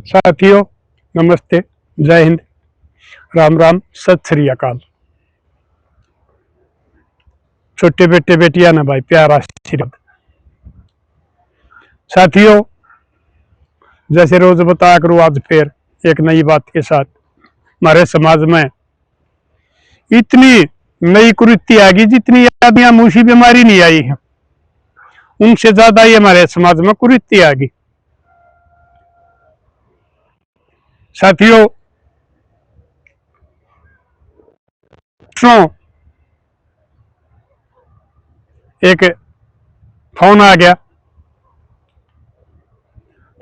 साथियों, नमस्ते, जय हिंद, राम राम, सत श्री अकाल। छोटे बेटे बेटिया ना भाई, प्यारा आशीर्वाद। साथियों, जैसे रोज बताया करूँ, आज फिर एक नई बात के साथ हमारे समाज में इतनी नई कुरीति आ गई, जितनी आदमियां मूसी बीमारी नहीं आई है, उनसे ज्यादा ही हमारे समाज में कुरीति आ गई। साथियों, एक फोन आ गया,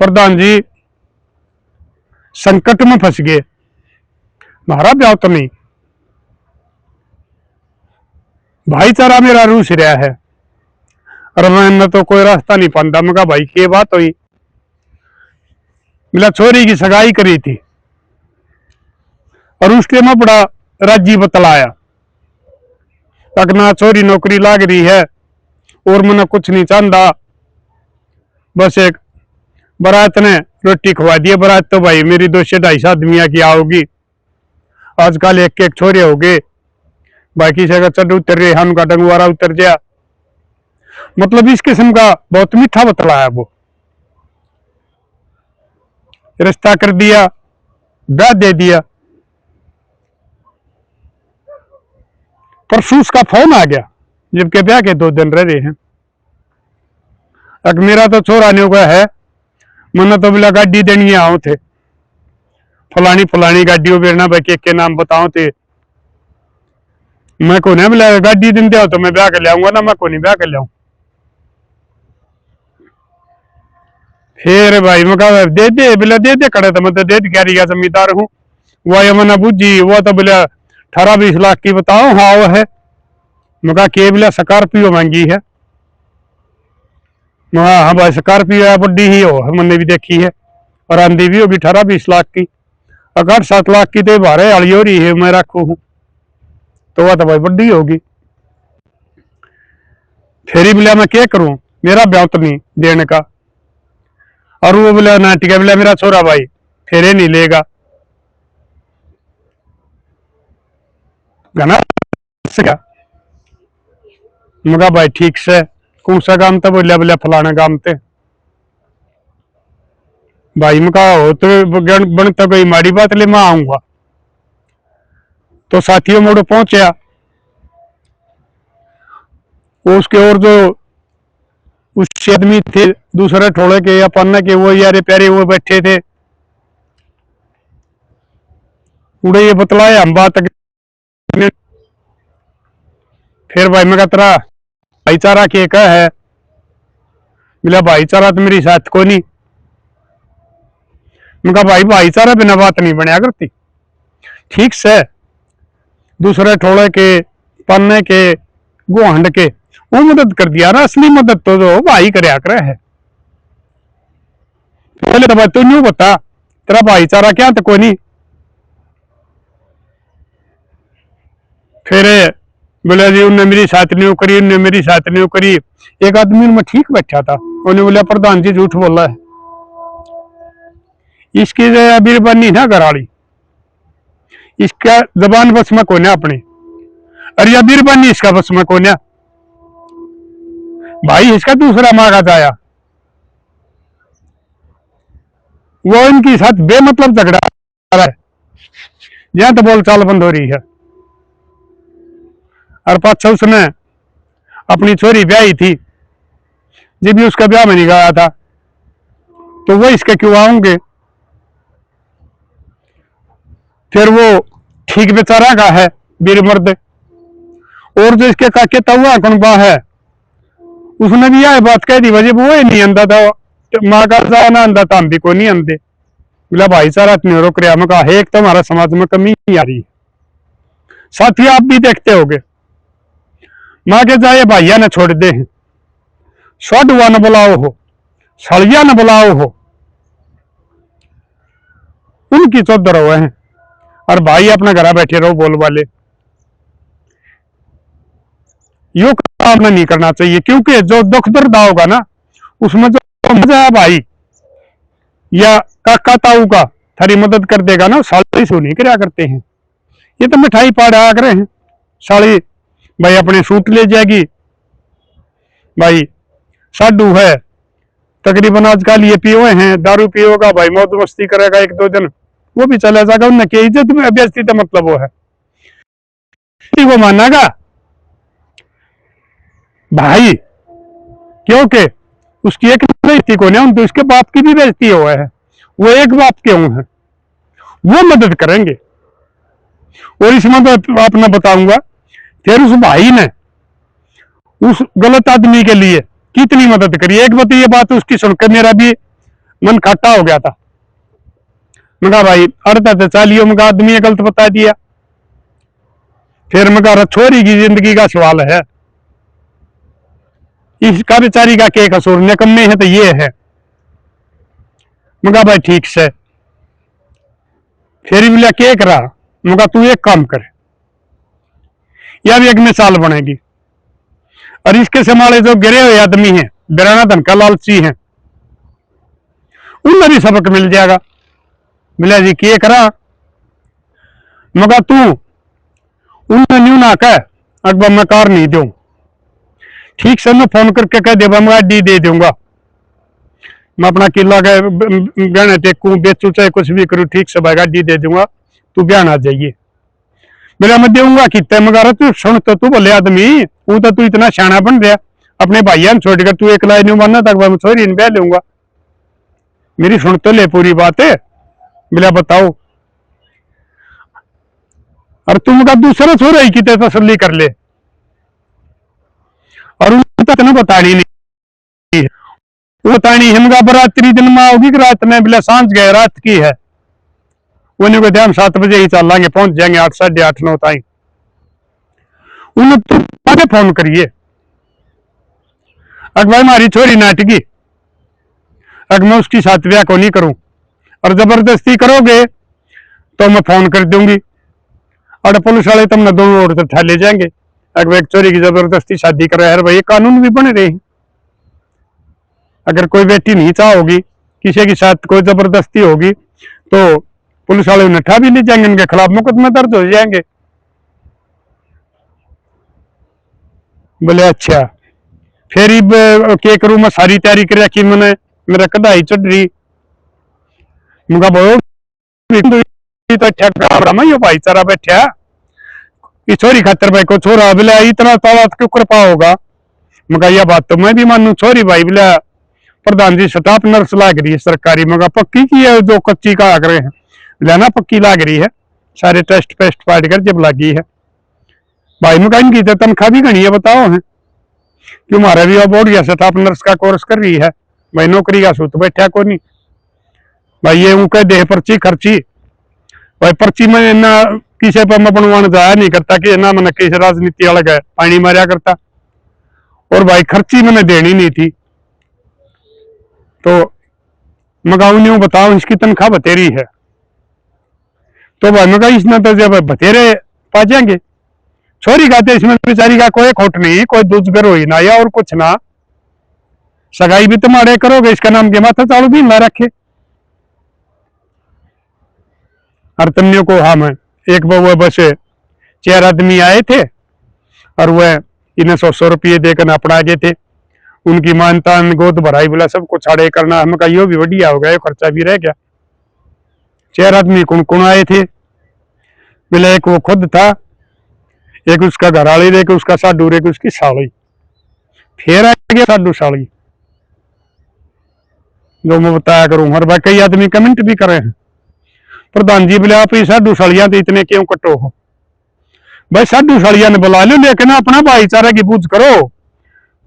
प्रधान जी संकट में फंस गए, हमारा ब्याह तो नहीं, भाईचारा मेरा रूस रहा है, और मैंने तो कोई रास्ता नहीं पाता। मैं कहा भाई की बात हुई? मिला छोरी की सगाई करी थी और उसके में बड़ा राजी बतलाया, ना छोरी नौकरी लाग रही है और मैंने कुछ नहीं चाहता, बस एक बारात ने रोटी खवा दी। बारात तो भाई मेरी 200-250 आदमियां की आओगी, आजकल एक एक छोरे हो गए, बाकी से चढ़ उतर रहे, हम का डंगवारा उतर गया। मतलब इस किस्म का बहुत मीठा बतलाया। वो रिश्ता कर दिया, ब्याह दे दिया। परसों उसका फोन आ गया, जबकि ब्याह के 2 दिन रह रहे हैं। अब मेरा तो छोरा नहीं हुआ है, मैंने तो बोला गाड़ी देनी आओ थे, फलानी फलानी गाड़ी बेरना भाई के नाम बताओ थे। मैं को नहीं बोला गाड़ी दिन दे तो मैं ब्याह कर लियाऊंगा ना, मैं को नहीं ब्याह कर लियाऊं। फिर भाई मैं कहा दे दे, बोला दे दे खड़े, तो मैं तो दे क्या रही जमींदार हूँ। वह मैंने बुझी, वो तो बोला 18-20 लाख की बताओ। हाँ वो है। मैं कहा के बोला स्कॉर्पियो महंगी है। हाँ भाई स्कॉर्पियो है, बड़ी ही हो, मैंने भी देखी है, और आंधी भी होगी 18-20 लाख की। अगर 7 लाख की तो बारह हली हो रही है, मैं रखू हूँ तो वह तो भाई बड़ी होगी। फिर ही बोला मैं क्या करूं, मेरा ब्याह तो नहीं देने का। और वो बोला ना ठीक है, बोला मेरा छोरा भाई फेरे नहीं लेगा। घना मगा भाई ठीक से कौन सा काम था? बोलिया बोलिया फलाना काम थे। भाई मैं कहा हो तो बनता कोई माड़ी बात, ले मैं आऊंगा। तो साथियों मोड़ो पहुंचा, उसके और जो उस आदमी थे दूसरे ठोड़े के या पन्ना के, वो यारे प्यारे वो बैठे थे, उड़े ये बतलाए हम बात। फिर भाई मैं तेरा भाईचारा के का है? मिला भाईचारा तो मेरी साथ को नहीं। मैं कहा भाई भाईचारा बिना बात नहीं बनया करती। ठीक से दूसरे ठोड़े के पन्ने के गोहंड के वो मदद कर दिया ना, असली मदद तो जो भाई करया करे है। पहले तो तू न्यू बता तेरा भाईचारा क्या तो कोई नहीं। फिर बोला जी उनने मेरी साथ नहीं करी, उनने मेरी साथ नहीं करी। एक आदमी में ठीक बैठा था, उन्हें बोला प्रधान जी झूठ बोला है, इसकी बीरबानी ना कराली, इसका जबान बस में कोने अपने, और यह बीरबानी इसका बस में कोने। भाई इसका दूसरा मांगा जाया, वो इनकी साथ बेमतलब झगड़ा रहा है, जहां तो बोल चाल बंद हो रही है। और पाछा उसने अपनी छोरी ब्याही थी, जब भी उसका ब्याह में नहीं गया था, तो वो इसके क्यों आऊंगे? फिर वो ठीक बेचारा का है बीर मर्द, और जो इसके काके तवा कौन है, उसने भी यह बात कह दी, वजह वो ही नहीं आंदा था, माँ का जाना आंदा था, हम भी को नहीं आंदे। बोला भाईचारा इतने रोक रहा। मैं कहा एक तो हमारा समाज में कमी आ रही है। साथियों आप भी देखते होगे, माँ के जाए भाइया ने छोड़ दे, स्वाडुआ न बुलाओ हो, सड़िया न बुलाओ हो, उनकी चौधर हुए हैं, और भाई अपना घर बैठे रहो बोल वाले। यो काम नहीं करना चाहिए, क्योंकि जो दुख दर्द होगा ना, उसमें जो मजा है भाई, या काका ताऊ का थारी मदद कर देगा ना, साली सो नहीं कराया करते हैं। ये तो मिठाई पाड़ा करे हैं, साली भाई अपने सूट ले जाएगी, भाई साडू है तकरीबन आजकल ये पियो हैं, दारू पियोगा भाई, मौज मस्ती करेगा एक दो दिन, वो भी चला जाएगा, उनने क्या इज्जत में बेइज्जती का मतलब वो है, वो मानेगा भाई, क्योंकि उसकी एक बेइज्जती को नहीं, तो उसके बाप की भी बेइज्जती हुआ है, वो एक बाप के हैं, वो मदद करेंगे। और इसमें तो अपना बताऊंगा, फिर उस भाई ने उस गलत आदमी के लिए कितनी मदद करी। एक बात ये बात उसकी सुनकर मेरा भी मन खट्टा हो गया था। मैं भाई अड़ता तो चालियो मैं आदमी ने गलत बता दिया, फिर मैं छोरी की जिंदगी का सवाल है, इसका बेचारी का क्या कसूर, निकम्मे है तो ये है। मैं भाई ठीक से, फिर मिला क्या करा, मैं तू एक काम कर, यह भी एक मिसाल बनेगी। और इसके समाले जो गिरे हुए आदमी हैं, बिराना धन का लालची हैं, उनमें भी सबक मिल जाएगा। मिला जी क्या करा, मगर तू उनमें न्यू ना कह अकबर मैं कार नहीं दूं, ठीक से मैं फोन करके कह दे मैं डी दे दूंगा, मैं अपना किला के गहने टेकू बेचू चाहे कुछ भी करूँ, ठीक से भाई गाड़ी दे दूंगा, तू बयान आ जाइए। मेरा मैं दूंगा कितने मगर तू सुन, तो तू बोले आदमी वो तो तू इतना सियाना बन रहा, अपने भाइया ने छोड़कर तू एक लाइन नहीं बनना तक मैं छोरी ब्याह लूंगा, मेरी सुन तो ले पूरी बात है। मिला बताओ, और तुम का दूसरा छोरा ही कितने तसल्ली कर ले, और उनको बतानी नहीं, वो बतानी हमका बरातरी दिन में होगी कि रात में, बिला सांझ गए रात की है, उन्हें को हम 7 बजे ही चल लाएंगे, पहुंच जाएंगे 8 साढ़े 8 9 ताई। उन्हें तुम आगे फोन करिए, अगर भाई हमारी छोरी नाटकी, अगर मैं उसकी साथ ब्याह को नहीं करूं और जबरदस्ती करोगे तो मैं फोन कर दूंगी, और पुलिस वाले तुमने दोनों ओर तक ले जाएंगे। अगर एक चोरी की जबरदस्ती शादी करो यार भाई, कानून भी बने रहे हैं। अगर कोई बेटी नहीं चाहोगी, किसी के साथ कोई जबरदस्ती होगी, तो पुलिस वाले उन्हें ठा भी ले जाएंगे, उनके खिलाफ मुकदमे दर्ज हो जाएंगे। बोले अच्छा, फिर के करूं मैं, सारी तैयारी कर रखी मैंने, मेरा कढ़ाई चढ़ रही, मुझे तो भाईचारा बैठा इस छोरी खातर भाई को छोरा बोला इतना ताला क्यों कर पाओगा, मगर यह बात तो मैं भी मानू, छोरी भाई बोला प्रधान जी स्टाफ नर्स लाग रही है सरकारी, मगर पक्की की है जो कच्ची का आग रहे हैं, लेना पक्की लाग रही है, सारे टेस्ट पेस्ट पाट कर जब लगी है भाई, मैं इनकी तो तनख्वाह भी घनी है बताओ है, क्यों हमारा भी अब बढ़िया स्टाफ नर्स का कोर्स कर रही है भाई, नौकरी का सूत बैठा को नहीं भाई, ये उनके देह पर्ची खर्ची भाई, पर्ची में ना किसी पर मैं बनवाने जाया नहीं करता कि ना मैंने किसी राजनीति अलग है पानी मारा करता, और भाई खर्ची मैंने देनी नहीं थी, तो मगाऊ नहीं बताओ इसकी तनख्वाह बतेरी है, तो भाई मगा इसमें तो जब बतेरे पा जाएंगे, छोरी गाते इसमें बेचारी का कोई खोट नहीं, कोई दुजगर हो ना या और कुछ ना, सगाई भी तुम्हारे करोगे, इसका नाम के माथा चालू भी ना रखे। और तन्यों को हाँ मैं एक वो बस 4 आदमी आए थे, और वह इन्हें 100 रुपये देकर अपना गए थे, उनकी मानता गोद भराई बोला सब कुछ छाड़े करना, हम कहा यो भी बढ़िया हो गया, खर्चा भी रह गया। 4 आदमी कौन कौन आए थे, बोले एक वो खुद था, एक उसका घरवाली, एक उसका साडू, एक उसकी साली, फिर आ गया साडू साली, जो मैं बताया करूं। और भाई कई आदमी कमेंट भी करे हैं, प्रधान जी बोले आप ही साडू सालियां तो इतने क्यों कटो हो, भाई साडू सालियां ने बुला लो, लेकिन अपना भाईचारे की पूछ करो,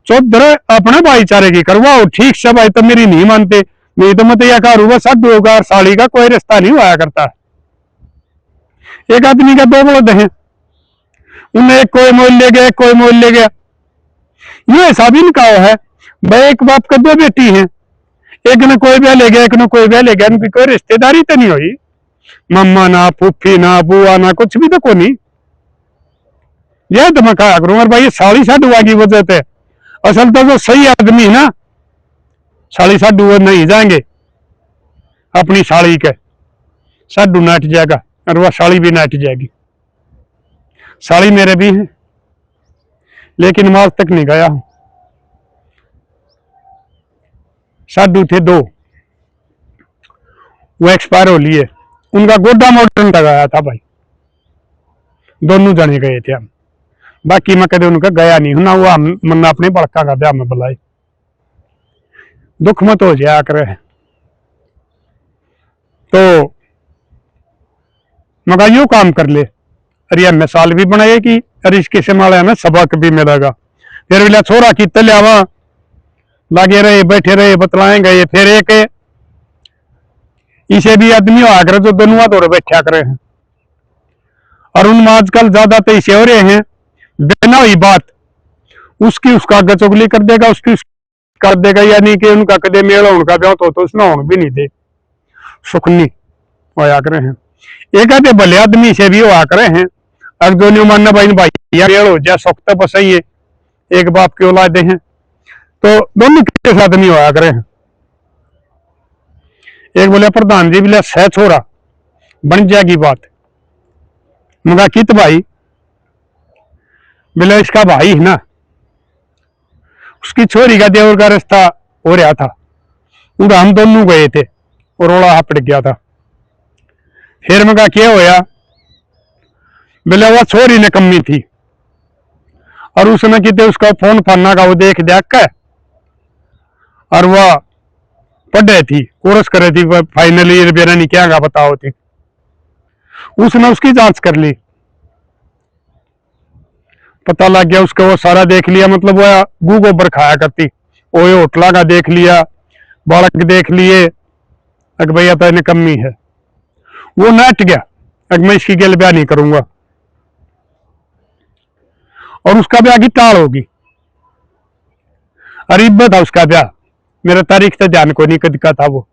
चौधर अपने भाईचारे की करवाओ, ठीक से भाई तो मेरी नहीं मानते, नहीं तो मैं तो यह करूंगा साडू होगा और साली का कोई रिश्ता नहीं हुआ करता। एक आदमी का 2 बलद हैं, उन्हें एक कोई मोल ले गया, कोई मोल ले गया, ये हिसाब इनका है भाई, एक बाप का 2 बेटी हैं, एक ने कोई ब्याह ले गया, एक ने कोई ब्याह ले गया, इनकी कोई रिश्तेदारी तो नहीं हुई, मम्मा ना फूफी ना बुआ ना कुछ भी तो को नहीं, यह तो मैं कहा करूं। और भाई साली साडू की वजह से असल तो जो सही आदमी है ना, साली साडू नहीं जाएंगे, अपनी साली के, साडू नट जाएगा और वह साली भी नट जाएगी। साली मेरे भी है, लेकिन मैं आज तक नहीं गया हूं। साडू थे 2, वो एक्सपायर हो लिए। उनका गोड्डा मॉडर्न लगाया था भाई, दोनों जने गए थे हम। बाकी मैं कदे उनका गया नहीं हूं ना, वो मन अपने बड़का का ब्याह में बुलाए। दुख मत हो जाया करे। तो मगा यू काम कर ले, अरे यह मिसाल भी बनाएगी और इसके से माला में सबक भी मिलेगा। फिर बोला छोरा की तलियावा लगे रहे बैठे रहे बतलाएंगे ये, फिर एक इसे भी आदमी हुआ करे जो दोनों दौड़ बैठा करे हैं। और उनमें आजकल ज्यादा तो इसे हो रहे हैं, बिना हुई बात उसकी उसका आगे चुगली कर देगा, उसकी कर देगा, यानी कि उनका कदे मेला उनका ब्याह तो उसमें होने भी नहीं दे, सुखनी होया करे हैं। एक आधे भले आदमी से भी हुआ करे हैं, अब जो नहीं मानना भाई हो जा सुख बस ही है, एक बाप की औलादे हैं, तो दोनों के आदमी होया करे हैं। एक बोले प्रधान जी बोले सह छोरा बन जाएगी बात। मगा कित भाई? बोले इसका भाई है ना, उसकी छोरी का देवर का रिश्ता हो रहा था, उधर हम दोनों गए थे और रोड़ा हपड़ गया था। फिर मगा क्या होया? बोले वह छोरी ने कमी थी और उसने कितने उसका फोन फाना का वो देख के और वह पढ़े थी, कोर्स करे थी, फाइनल ईयर बेरा नहीं क्या बताओ थी। उसने उसकी जांच कर ली, पता लग गया उसका, वो सारा देख लिया, मतलब वह गू गोबर खाया करती, वो होटला का देख लिया, बालक देख लिए, अगर भैया तो इन्हें कमी है। वो नट गया, अगर मैं इसकी गल ब्याह नहीं करूंगा, और उसका ब्याह की टाल होगी। अरीब था उसका ब्याह, मेरा तारीख तो ध्यान को नहीं कद का था वो,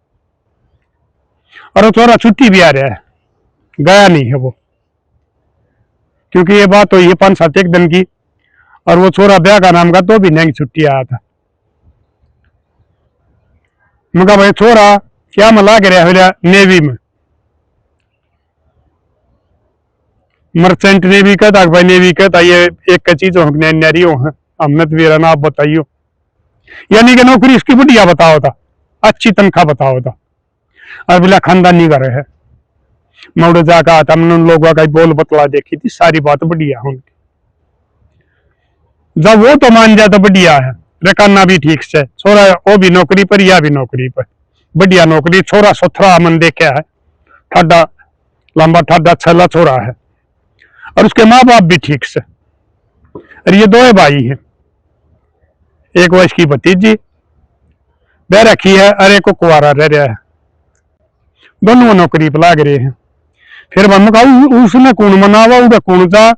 और वो छोरा छुट्टी भी आ रहा है, गया नहीं है वो, क्योंकि ये बात हुई है 5-7 एक दिन की, और वो छोरा ब्याह का नाम का तो भी नहीं छुट्टी आया था। मैं कहा भाई छोरा क्या मला के रहा नेवी में, मर्चेंट नेवी कहता भाई, नेवी कहता ये एक चीज नारी हो है, हमने तो भी रहना, आप बताइयो, यानी कि नौकरी इसकी बढ़िया बताओ था, अच्छी तनख्वाह बताओ था, और बोला खानदानी घर है। मैं उड़े जाकर आता, मैंने उन लोगों का बोल बतला देखी थी, सारी बात बढ़िया है उनकी। जब वो तो मान जाए तो बढ़िया है, रकाना भी ठीक से, छोरा वो भी नौकरी पर, या भी नौकरी पर, बढ़िया नौकरी, छोरा सुथरा मन देखा है, ठाडा लंबा ठाडा छला छोरा है, और उसके माँ बाप भी ठीक से। और ये 2 भाई हैं, एक वो इसकी भतीजी बह रखी है और एक को कुआरा रह रहा है, दोनों नौकरी पर लाग रहे हैं। फिर हम कहा उसने कौन मनावा, उधर कौन जा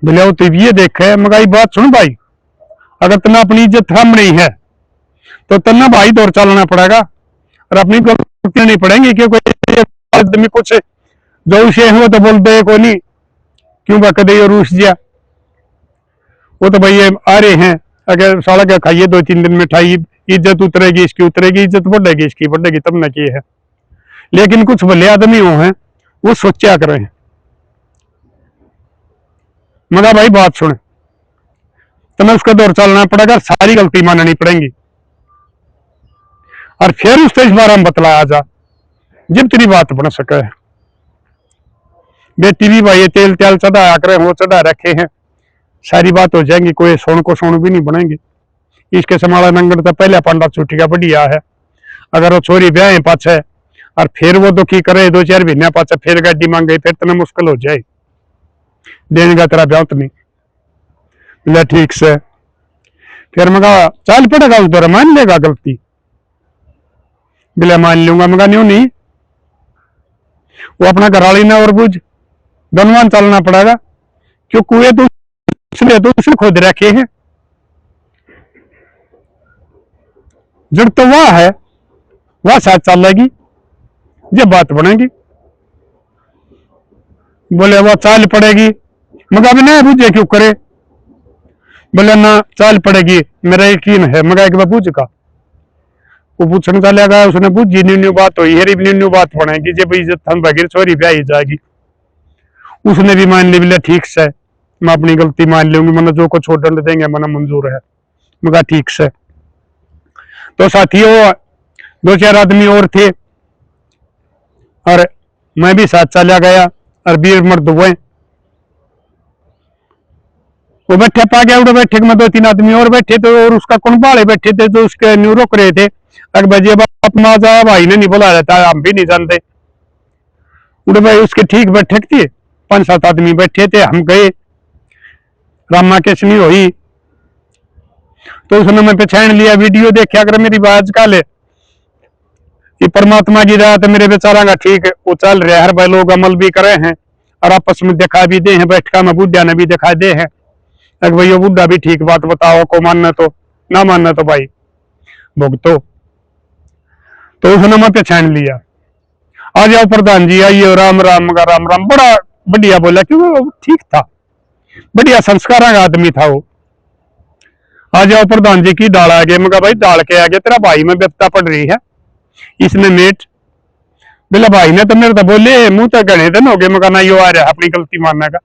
बोले तो ये देखे। मगाई बात सुन भाई, अगर तना अपनी इज्जत थम रही है तो तना भाई दौर चलना पड़ेगा, और अपनी गलतियां नहीं पड़ेंगी, क्योंकि आदमी कुछ जो उसे है वो तो बोल दे को नहीं, क्यों कदे ये रूस दिया, वो तो भाई ये आ रहे हैं, अगर साला क्या खाइए 2-3 दिन मिठाई, इज्जत उतरेगी इसकी उतरेगी, इज्जत बढ़ेगी इसकी बढ़ेगी, तब न की है। लेकिन कुछ भले आदमी हो हैं वो सोचा कर रहे हैं। मगर भाई बात सुन, तुम्हें उसका दौर चलना पड़ेगा, सारी गलती माननी पड़ेगी, और फिर उससे इस बार हम बतलाया जा जब तेरी बात बन सके। बेटी भी भाई तेल त्याल चढ़ाया करे, वो चढ़ा रखे हैं, सारी बात हो जाएंगी, कोई सोन को सोन भी नहीं बनेंगी। इसके समाला नंगड़ तो पहले पांडा छुट्टी का बढ़िया है, अगर वो छोरी ब्याह पाछे और फिर वो दुखी करे 2-4 महीने पाछे फिर गाड़ी मांगे, फिर तना मुश्किल हो जाए, देने का तेरा ब्याह तो नहीं। बोले ठीक से, फिर मगा चल पड़ेगा उस दौर, मान लेगा गलती? बोले मान लूंगा। मगा नहीं, वो अपना घरवाली ने और बुझ धनवान चलना पड़ेगा, क्यों कुएं तो उसने खोद रखे हैं, जड़ तो वह है वह शायद चलेगी जब बात बनेगी। बोले वह चाल पड़ेगी, मगर अभी नहीं बुझे क्यों करे? बोले ना चाल पड़ेगी, मेरा यकीन है। मगर एक बार पूछ का वो पूछने चला गया, उसने बुझी न्यू बात हुई है, न्यू बात बनेगी जब इज्जत हम बगैर छोरी ब्याही जाएगी। उसने भी मान ली, बोले ठीक से मैं अपनी गलती मान लूंगी, मैंने जो को छोड़ देंगे मैंने मंजूर है। मैं कहा ठीक से। तो साथियों 2-4 आदमी और थे और मैं भी साथ चला गया और बीर मर्द हुए। वो बैठे पा गया, उड़े बैठे में 2-3 आदमी और बैठे थे और उसका कौन बाले बैठे थे जो उसके न्यू रोक रहे थे। अगर भाई बाप माजा भाई ने नहीं बुला रहता, हम भी नहीं जानते। उड़े भाई उसके ठीक बैठक थी, 5-7 आदमी बैठे थे। हम गए, रामा केसनी हुई तो उसने मैं पहचान लिया, वीडियो देखा अगर मेरी बात का ले कि परमात्मा की रात मेरे बेचारा का ठीक वो चल रहा है, भाई लोग अमल भी करे हैं और आपस में दिखा भी दे हैं, बैठका में बुढ़िया ने भी दिखा दे हैं। अगर भाई बुढ़ा भी ठीक बात बताओ, को मानना तो ना मानना तो भाई भुगतो। तो उसने मैं पहचान लिया, आ जाओ प्रधान जी आइए, राम राम का राम राम, बड़ा बढ़िया बोला क्योंकि वो ठीक था, बढ़िया संस्कार का आदमी था वो। आ जाओ प्रधान जी की दाल आ गए। मैं कहा भाई दाल के आ गए, तेरा भाई में व्यवस्था पड़ रही है, इसने मेट बोला भाई ने तो मेरे तो बोले मुंह तो गणे दिन हो गए। मैं कहना यो आ रहा अपनी गलती मानने का,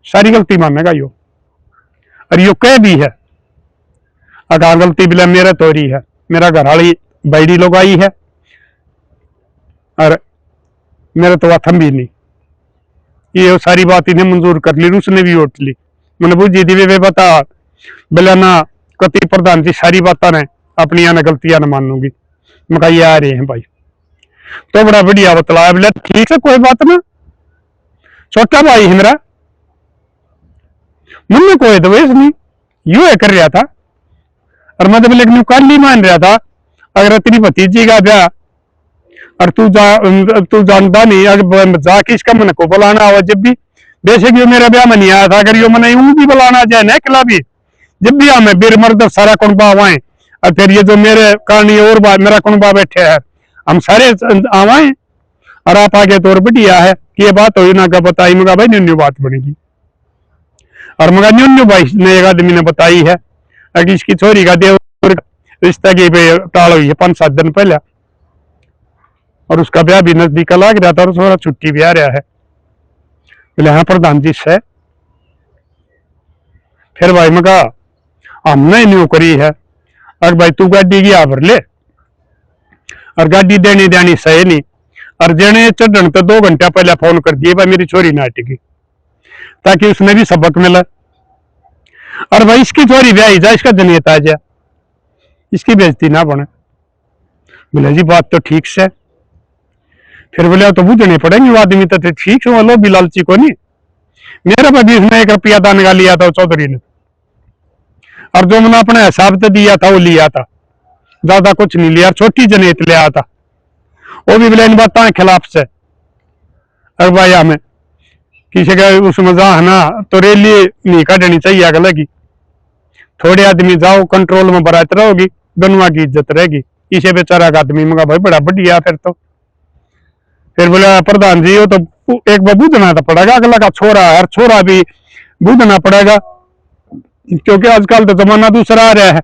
सारी गलती मानने का यो, और यो कह भी है अगर गलती बिला मेरा तो रही है, मेरा घर वाली बैडी लोग आई है और मेरा तो वाथम भी नहीं। ये सारी बात इन्हें मंजूर कर ली, उसने भी उठ ली। मैंने बुझी थी वे बता बोला ना कति प्रधान जी सारी बात ने अपनी आने गलतियां न मानूंगी। मैं कहा ये आ रहे हैं भाई, तो बड़ा बढ़िया बतलाया। बोला ठीक है कोई बात ना, छोटा भाई है मेरा, मुन्ने कोई तो वैसे नहीं यू है कर रहा था और मतलब लेकिन कल ही मान रहा था अगर तेरी भतीजी का ब्याह और तू जानता नहीं अगर जाके इसका मन को बुलाना हो, जब भी बेशक यो मेरा ब्याह में नहीं आया था, अगर यो मैंने यूं भी बुलाना चाहे ना किला भी, जब भी हमें बीर मर्द सारा कुंबा आवाए और फिर ये जो मेरे कहानी और मेरा कुंबा बैठे है हम सारे आवाए और आप आगे तो और बढ़िया है कि ये बात हो ना का बताई। मगा भाई न्यू बात बनेगी और मगा न्यू भाई ने एक आदमी ने बताई है अगर इसकी छोरी का देव रिश्ता की टाल हुई है 5-7 दिन पहले और उसका ब्याह भी नजदीक लग रहा था और थोड़ा छुट्टी भी आ रहा है। बोले हाँ प्रधान जी से। फिर भाई मैं कहा हमने न्यू करी है, अगर भाई तू गाड़ी की आवर ले और गाड़ी देनी देनी सही नहीं और जेने चढ़न तो 2 घंटा पहले फोन कर दिए भाई मेरी छोरी ना अटकी, ताकि उसने भी सबक मिला और भाई इसकी छोरी ब्याही जाए, इसका जनियत आ जाए, इसकी बेइज्जती ना बने। बोले जी बात तो ठीक से। फिर बोले तो बुझने पड़ेंगे आदमी तो ठीक है, लो भी लालची को नहीं। मेरे पर भी उसने 1 रुपया दान का लिया था चौधरी ने और जो मैंने अपने हिसाब से दिया था वो लिया था, ज्यादा कुछ नहीं लिया, छोटी जनेत लिया था, वो भी बोले इन बातों के खिलाफ से। अरे भाई हमें किसी का उसमें जा है ना तो रैली नहीं काटनी चाहिए अगला की, थोड़े आदमी जाओ कंट्रोल में बरात रहोगी, दोनों की इज्जत रहेगी। इसे बेचारा का आदमी मंगा भाई बड़ा बढ़िया। फिर बोले प्रधान जी वो तो एक बार बूझना तो पड़ेगा, अगला का छोरा है, छोरा भी बूझना पड़ेगा क्योंकि आजकल तो जमाना दूसरा आ रहा है।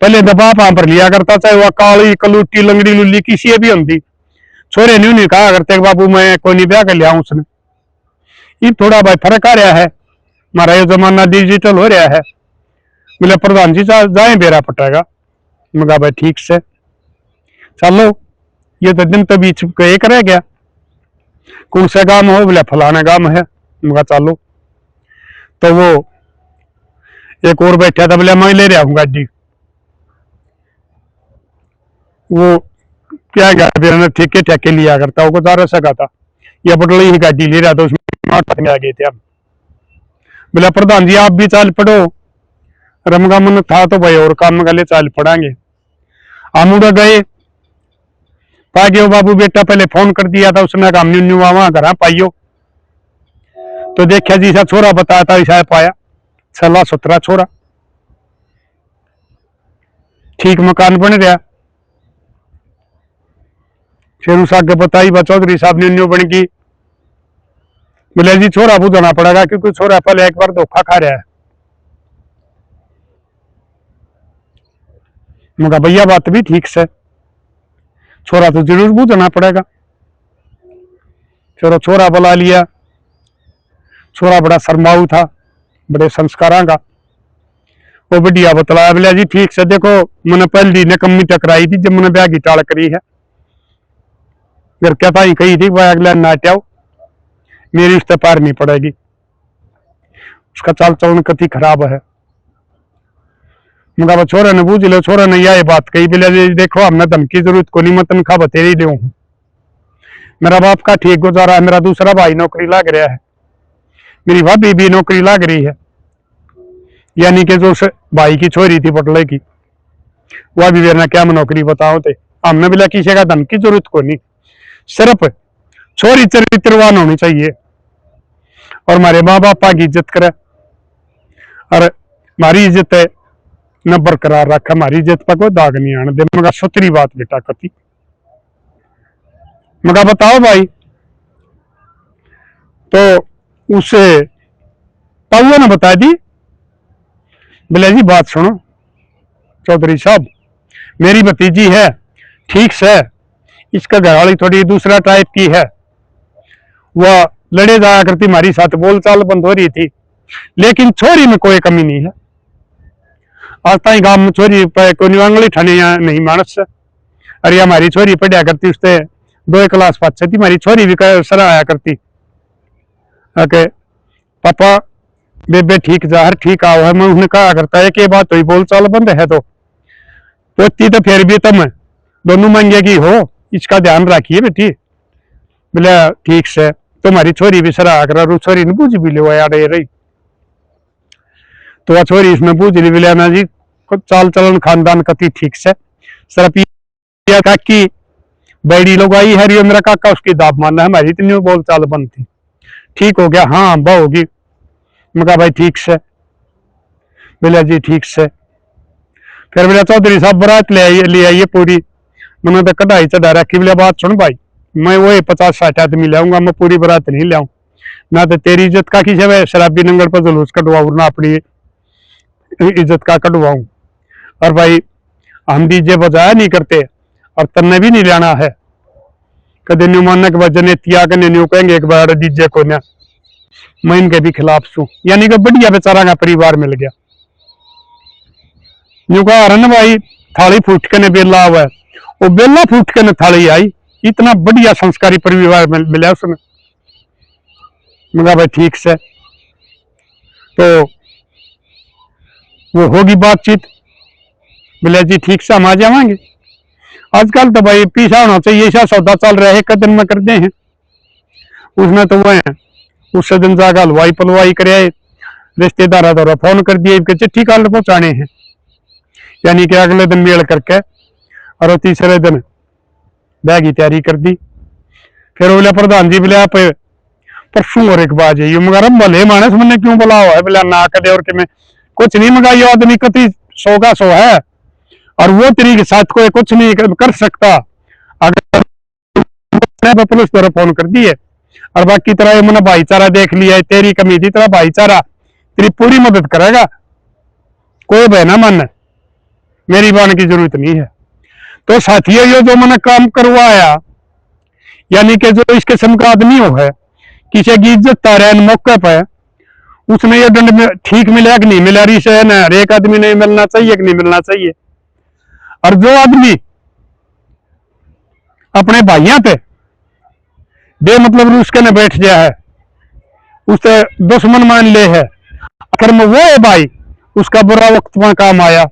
पहले दबाव वहां पर लिया करता, चाहे वह काली कलूटी लंगड़ी लुल्ली किसी भी होती, छोरे नहीं कहा करते बाबू मैं कोई नहीं ब्याह कर लिया उसने। ये थोड़ा भाई फर्क आ रहा है, हमारा ये जमाना डिजिटल हो रहा है। बोले प्रधान जी जाए बेरा पटेगा। मगा भाई ठीक से चलो, ये तो दिन तो बीच एक रह गया, कौन सा गांव हो, बोले फलाना गांव है। मगा चलो, तो वो एक और बैठा था, बोले मैं ले रहा हूँ गाड़ी। वो क्या गया ठेके ठेके लिया करता, वो जा सका था, या बटली ही गाड़ी ले रहा था, उसमें आ गए थे हम। बोला प्रधान जी आप भी चाल पड़ो, रमगा मन था तो भाई और काम गले चाल पड़ांगे। हम उड़ गए, पागे बाबू बेटा पहले फोन कर दिया था उसने, काम न्यू वहां घर पाइयो तो देखा जी सा छोरा बताया था, ऐसा पाया 16-17 छोरा, ठीक मकान बन रहा। फिर उस आगे बताई चौधरी साहब न्यू बन गई। बोले जी छोरा बुझाना पड़ेगा क्योंकि छोरा पहले एक बार धोखा खा रहा है। मगर भैया बात भी ठीक से, छोरा तो जरूर बूझना पड़ेगा। चलो छोरा बुला लिया। छोरा बड़ा शर्माऊ था, बड़े संस्कारा का। वो बढ़िया बतलाया, बोला जी ठीक से देखो, मैंने पहली ने कमी टकराई थी जब मैंने ब्याह की टाल करी है। फिर कहता ही कही थी भाई अगला नाट्याओ, मेरी उससे पार नहीं पड़ेगी। उसका चाल चलन कति खराब है। मगर छोरा ने बूझ लो, छोरा ने यह बात कही, बोले देखो हमने धमकी जरूरत को नहीं, मैं तनख्वाह बतेरी दे, मेरा बाप का ठीक गुजारा है, मेरा दूसरा भाई नौकरी लग रहा है, मेरी भाभी भी नौकरी लग रही है, यानी कि जो भाई की छोरी थी पटले की, वह भी मेरे क्या मैं नौकरी बताओ थे। हमने बोला किसी का धन की जरूरत को नहीं, सिर्फ छोरी चरित्रवान होनी चाहिए और हमारे माँ बापा की इज्जत करे और हमारी इज्जत है न बरकरार रखा, हमारी इज्जत पर कोई दाग नहीं आने दे। मगर सुतरी बात बेटा कति। मगर बताओ भाई, तो उसे ताऊ ने बता दी, बोले जी बात सुनो चौधरी साहब, मेरी भतीजी है ठीक से, इसका घरवाली थोड़ी दूसरा टाइप की है, वह लड़े जाया करती, हमारी साथ बोलचाल बंद हो रही थी, लेकिन छोरी में कोई कमी नहीं है। आज ताई गांव में छोरी पे कोई आंगली ठाने नहीं मानस से। अरे हमारी छोरी पढ़िया करती, उससे 2 क्लास पास थी, हमारी छोरी भी सरा आया करती के पापा बेबे ठीक जा, हर ठीक आओ है। मैं उन्हें कहा करता है कि बात हुई बोलचाल बंद है तो पोती तो फिर भी तुम दोनों मांगेगी हो, इसका ध्यान रखिए बेटी। बोले ठीक से, तुम्हारी छोरी भी सरा कर, छोरी ने बूझ भी ले यार रही, तो वह छोरी इसमें बूझ ली। बोले ना जी चाल चलन खानदान कति ठीक से, सिर्फ काकी बड़ी लोग आई है, मेरा काका उसकी दाब मानना है, हमारी इतनी बोलचाल बंद थी, ठीक हो गया, हाँ बा होगी। मैं कहा भाई ठीक से। बोले जी ठीक से। फिर बोला चौधरी साहब बारात ले आइए पूरी, मैंने तो कढ़ाई चढ़ा रखी। बोले बात सुन भाई, मैं वही 50-60 आदमी लाऊंगा, मैं पूरी बारात नहीं लाऊं, ना तो तेरी इज्जत का किसी है शराबी नंगल पर जुलूस कटवाऊ, ना अपनी इज्जत का कटवाऊं। और भाई हम डीजे बजाया नहीं करते और तन्ने भी नहीं लाना है, कदे न्यू मानने के बाद जने तिया के न्यू कहेंगे एक बार डीजे को ना, मैं इनके भी खिलाफ छू। यानी कि बढ़िया बेचारा का परिवार मिल गया। न्यू कहा रन भाई थाली फूट के ने बेला हुआ है, वो बेला फूट के ने थाली आई, इतना बढ़िया संस्कारी परिवार मिला उसमें। मगर भाई ठीक से, तो वो होगी बातचीत। बोले जी ठीक से हम आ जाएंगे। आजकल तो भाई पीछा होना चाहिए, ऐसा सौदा चल रहा है, कदम में कर दे हैं। उसने तो वह है उससे दिन जाकर हलवाई पलवाई करे, रिश्तेदार द्वारा फोन कर दिए कि चिट्ठी काल पहुंचाने हैं, यानी कि अगले दिन मेल करके और तीसरे दिन बैग की तैयारी कर दी। फिर बोले प्रधान जी बोले आप परसों और एक बार जाइए। मगर भले मानस मैंने क्यों बोला हुआ है? बोला ना कदे और कि मैं कुछ नहीं मंगाई, आदमी कति 100 का 100 है और वो तेरी के साथ कोई कुछ नहीं कर सकता। अगर पुलिस द्वारा फोन कर दिए और बाकी तरह मैंने भाईचारा देख लिया है, तेरी कमी थी, तेरा भाईचारा तेरी पूरी मदद करेगा, कोई भय ना मन, मेरी बान की जरूरत नहीं है। तो साथियों ये जो मैंने काम करवाया, यानी कि जो इस किस्म का आदमी हो है, किसी की इज्जत तारे मौके पर, उसने ये दंड में ठीक मिला कि नहीं मिला, रही से ना हर एक आदमी नहीं मिलना चाहिए कि नहीं मिलना चाहिए। और जो आदमी अपने भाइयों पे बेमतलब रूस के न बैठ गया है, उसे दुश्मन मान ले है, आखिर में वो है भाई, उसका बुरा वक्त में काम आया।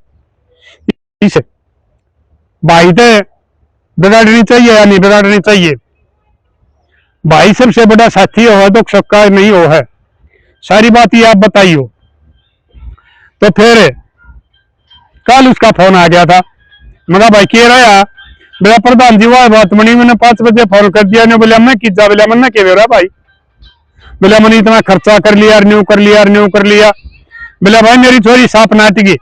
इसे भाई तो बिगाड़नी चाहिए या नहीं बिगाड़नी चाहिए? भाई सबसे बड़ा साथी हो, दुख सुख का नहीं हो है, सारी बात ये आप बताइयो। तो फिर कल उसका फोन आ गया था, मगा भाई कह रहा मेरा प्रधान जी वह बात मनी, मैंने 5 बजे फोन कर दिया। ने बोला मैं किजा, बोला मन के रहा भाई, बोला मैंने इतना खर्चा कर लिया, न्यू कर लिया, न्यू कर लिया। बोला भाई मेरी छोरी साफ नाटगी,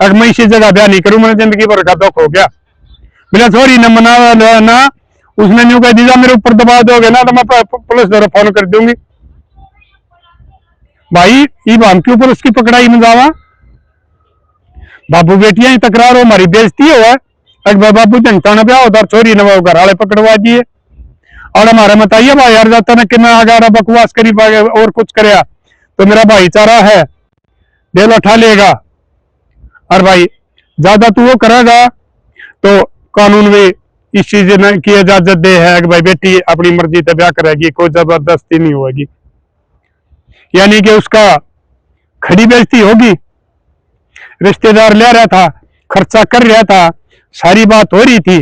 अगर मैं इसी जगह ब्याह नहीं करूं, मैंने जिंदगी भर का दुख हो गया। बोला छोरी न मना ना, उसने न्यू कह दिया मेरे ऊपर दबा दोगे ना तो मैं पुलिस द्वारा फोन कर दूंगी। भाई ये हम क्यों पुलिस की पकड़ाई में जावा? बाबू बेटियां ही तकरार हो, हमारी बेइज्जती हो है। अकबर बाबू जनता ने ब्याह उधर छोरी ने वो घर वाले पकड़वा दिए। और हमारे बताइए भाई यार जाता ना कि मैं अगर बकवास करी और कुछ करे तो मेरा भाईचारा है दिल उठा लेगा। और भाई ज्यादा तू वो करेगा तो कानून में इस चीज की इजाजत दे है कि भाई बेटी अपनी मर्जी से ब्याह करेगी, कोई जबरदस्ती नहीं होगी। यानी कि उसका खड़ी बेइज्जती होगी। रिश्तेदार ले रहा था, खर्चा कर रहा था, सारी बात हो रही थी।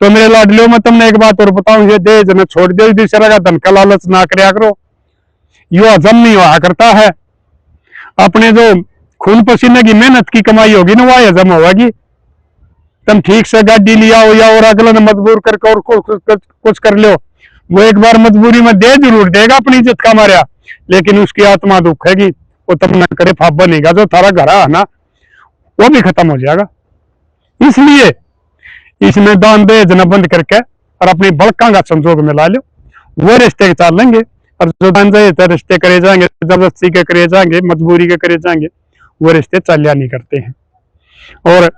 तो मेरे लाडलियों में तुमने एक बात और बताऊं, ये दहेज न छोड़ दे, दूसरा का धन का लालच ना करया करो, यो हजम नहीं हुआ करता है। अपने जो खून पसीने की मेहनत की कमाई होगी ना, वह हजम होगी। तुम ठीक से गाड़ी लिया हो या और अगले ने मजबूर करके और कुछ कर लो, वो एक बार मजबूरी में दे जरूर देगा अपनी इज्जत का मारा, लेकिन उसकी आत्मा दुखेगी। वो तब न करे फाप बनेगा, जो थारा घर है ना वो भी खत्म हो जाएगा। इसलिए इसमें दान दहेज न बंद करके और अपनी बड़का का संजोग मिला लो, वो रिश्ते चल लेंगे। और जो दान दहेज रिश्ते करे जाएंगे, जबरदस्ती के करे जाएंगे, मजबूरी के करे जाएंगे, वो रिश्ते चलिया नहीं करते हैं। और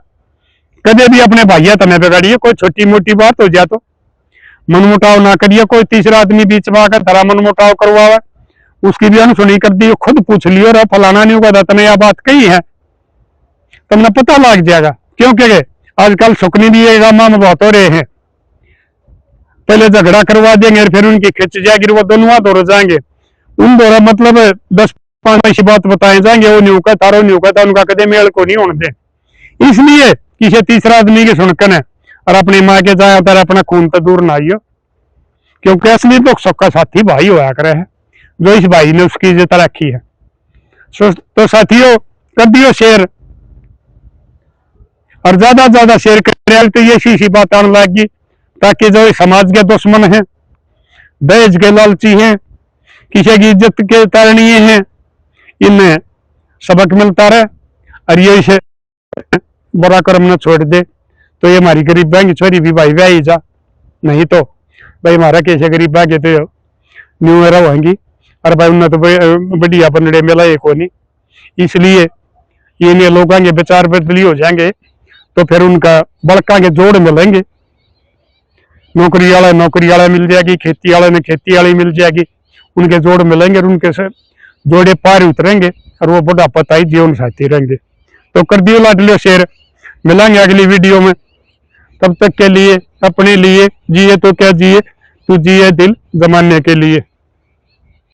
कभी भी अपने भाइया तने बिगाड़िए, कोई छोटी मोटी बात हो जाए तो मनमुटाव ना करिए। कोई तीसरा आदमी बीच में आकर धरा मनमुटाव करवावे, उसकी भी अनसुनी कर दी, खुद पूछ लियो रे फलाना नहीं होगा तने यह बात कही है, तुमने पता लग जाएगा। क्योंकि आजकल सुकनी भी ये गामा में बहुत हो रहे हैं, पहले झगड़ा करवा देंगे फिर उनकी खिंच जाएगी, वो दोनों दौड़ जाएंगे। उन दौरा मतलब 10-5 ऐसी बात बताए जाएंगे, वो न्यू का था, वो न्यू का था, उनका कदे मेल को नहीं होने दे। इसलिए किसी तीसरा आदमी की सुनकन है और अपनी माँ के जाए उतर अपना खून तो दूर ना आइयो, क्योंकि असली तो सबका साथी भाई होया करे है, जो इस भाई ने उसकी इज्जत रखी है। तो साथियों कर दियो शेयर, और ज्यादा शेयर कर तो ये सी बात आने लगी, ताकि जो समाज के दुश्मन हैं, दहेज के लालची हैं, किसी की इज्जत के तारणीय हैं, इनमें सबक मिलता रहे और ये इसे बुरा कर्म न छोड़ दे। तो ये हमारी गरीब बैंक छोरी भी भाई ब्याही जा, नहीं तो भाई हमारा कैसे गरीब बैंक तो न्यू एरा होंगी और भाई उन्हें तो बढ़िया बनड़े मिला एक नहीं। इसलिए ये लोगों के विचार बदली हो जाएंगे तो फिर उनका बड़का के जोड़ मिलेंगे। नौकरी वाला मिल जाएगी, खेती वाले ने खेती वाली मिल जाएगी, उनके जोड़ मिलेंगे और उनके से जोड़े पार उतरेंगे और वो बुढ़ापा तक जीवन साथी रहेंगे। तो कर दियो लाडलियो शेयर, मिलेंगे अगली वीडियो में। तब तक के लिए अपने लिए जिए तो क्या जिए, तू जिए दिल जमाने के लिए।